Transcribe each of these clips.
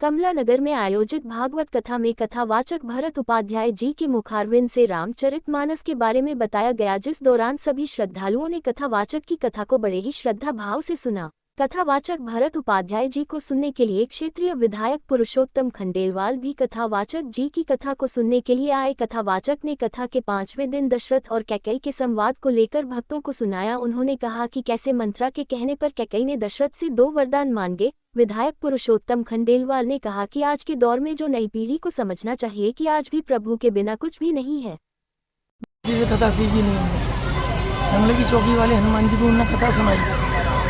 कमला नगर में आयोजित भागवत कथा में कथावाचक भरत उपाध्याय जी के मुखारविंद से रामचरितमानस के बारे में बताया गया, जिस दौरान सभी श्रद्धालुओं ने कथावाचक की कथा को बड़े ही श्रद्धा भाव से सुना। कथावाचक भरत उपाध्याय जी को सुनने के लिए क्षेत्रीय विधायक पुरुषोत्तम खंडेलवाल भी कथावाचक जी की कथा को सुनने के लिए आए। कथावाचक ने कथा के 5वें दिन दशरथ और कैकेयी के संवाद को लेकर भक्तों को सुनाया। उन्होंने कहा कि कैसे मंत्रा के कहने पर कैकेयी ने दशरथ से 2 वरदान मांगे। विधायक पुरुषोत्तम खंडेलवाल ने कहा कि आज के दौर में जो नई पीढ़ी को समझना चाहिए कि आज भी प्रभु के बिना कुछ भी नहीं है। कथा सीखी नहीं हमने, जंगल की चौकी वाले हनुमान जी को उन्होंने कथा सुनाई,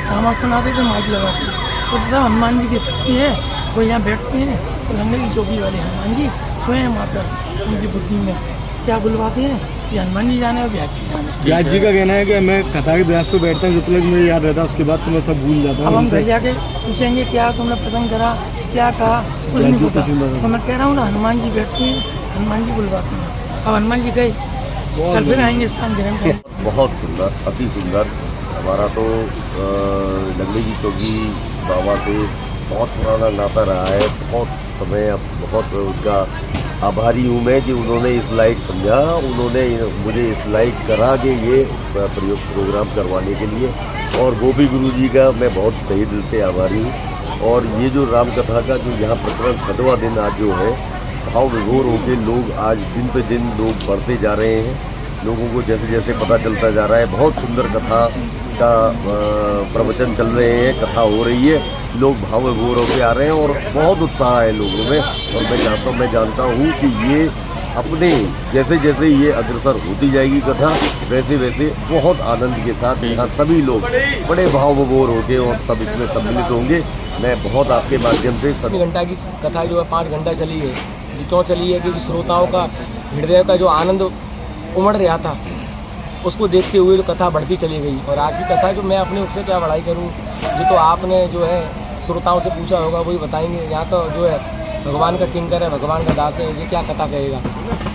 हम सुनाते थे माइक लगाते, तो सब हनुमान जी की शक्ति है। वो यहाँ बैठते हैं तो जंगल की चौकी वाले हनुमान जी स्वयं आकर उनकी बुद्धि में क्या बुलवाते हैं कि हनुमान जी जाने और व्यास जी जाने। व्यास जी का कहना है कि मैं कथा के व्यास पे बैठता हूँ, जितने मुझे याद रहता है उसके बाद तो मैं सब भूल जाता हूँ। अब हम घर जाके पूछेंगे क्या तुमने पसंद करा, क्या कहा, कुछ नहीं पता। तो मैं कह रहा हूँ ना, हनुमान जी बैठते हैं, हनुमान जी बुलवाते हैं। अब हनुमान जी गए, कल फिर आएंगे स्थान ग्रहण करेंगे। बहुत सुंदर, अति सुंदर। हमारा तो जंगली की चौकी बाबा से बहुत पुराना नाता रहा है, बहुत समय, बहुत उनका आभारी हूँ मैं कि उन्होंने इस लायक समझा, उन्होंने मुझे इस लायक करा के ये प्रोग्राम करवाने के लिए। और गोपी गुरु जी का मैं बहुत तहे दिल से आभारी हूँ। और ये जो राम कथा का जो यहाँ प्रकरण 6वां दिन आज जो है, भाव विभोर होकर लोग आज दिन पे दिन लोग बढ़ते जा रहे हैं। लोगों को जैसे जैसे पता चलता जा रहा है, बहुत सुंदर कथा का प्रवचन चल रहे हैं, कथा हो रही है, लोग भाव विभोर होकर आ रहे हैं और बहुत उत्साह है लोगों में। और मैं जानता हूँ कि ये अपने जैसे जैसे ये अग्रसर होती जाएगी कथा, वैसे वैसे बहुत आनंद के साथ यहाँ सभी लोग बड़े भाव विभोर होंगे और सब इसमें सम्मिलित होंगे। मैं बहुत आपके माध्यम से 3 घंटा की कथा जो है 5 घंटा चली है, क्यों चली है क्योंकि श्रोताओं का हृदय का जो आनंद उमड़ रहा था, उसको देखते हुए जो कथा बढ़ती चली गई। और आज की कथा जो मैं अपने उससे क्या बड़ाई करूं, जो तो आपने जो है श्रोताओं से पूछा होगा वही बताएंगे। यहाँ तो जो है भगवान का किंकर है, भगवान का दास है, ये क्या कथा कहेगा।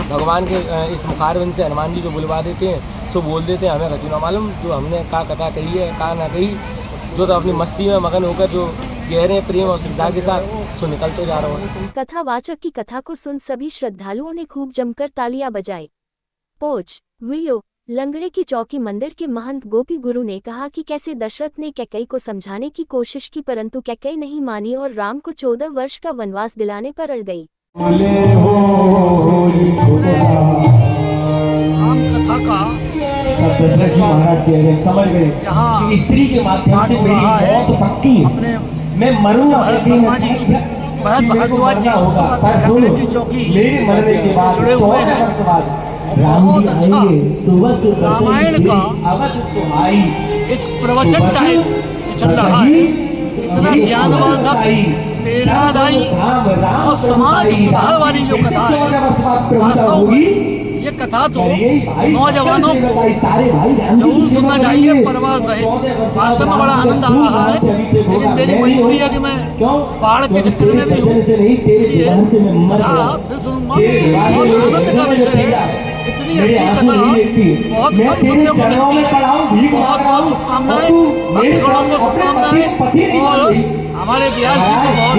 भगवान के इस मुखारविंद से हनुमान जी जो बुलवा देते हैं, सो बोल देते हैं, हमें कचू ना मालूम जो हमने क्या कथा कही है क्या ना कही। जो तो अपनी मस्ती में मगन होकर जो गहरे प्रेम और श्रद्धा के साथ सो निकल तो जा रहा हूँ। कथावाचक की कथा को सुन सभी श्रद्धालुओं ने खूब जमकर तालियां बजाई। पोच वीडियो लंगड़े की चौकी मंदिर के महंत गोपी गुरु ने कहा कि कैसे दशरथ ने कैकेयी को समझाने की कोशिश की, परंतु कैकेयी नहीं मानी और राम को 14 वर्ष का वनवास दिलाने पर अड़ गई। राम कथा का दशरथ महाराज समझ गए कि स्त्री के माध्यम से मेरी मौत पक्की है, मैं मरूंगा भरत भारद्वाज जी मेरे मरने के बाद 14 वर्ष बाद बहुत अच्छा रामायण का एक प्रवचन टाइप चल रहा है। इतना ज्ञानवर्धक, प्रेरणादायी और समाज सुधार वाली जो कथा है, वास्तव में ये कथा तो नौजवानों को जरूर सुनना चाहिए। परवास है, वास्तव में बड़ा आनंद आ रहा है। लेकिन मेरी मजबूरी है कि मैं बाढ़ के चक्कर में भी हूँ, इसलिए फिर सुनूंगा। बहुत आनंद का विषय है, इतनी अच्छी कथा बहुत कम सुनने को मिलती है। बहुत बहुत शुभकामनाएं, भक्तगणों को शुभकामनाएं और हमारे व्यास जी को बहुत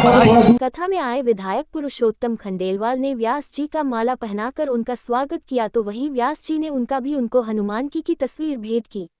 बधाई। कथा में आए विधायक पुरुषोत्तम खंडेलवाल ने व्यास जी का माला पहनाकर उनका स्वागत किया, तो वहीं व्यास जी ने उनको हनुमान की तस्वीर भेंट की।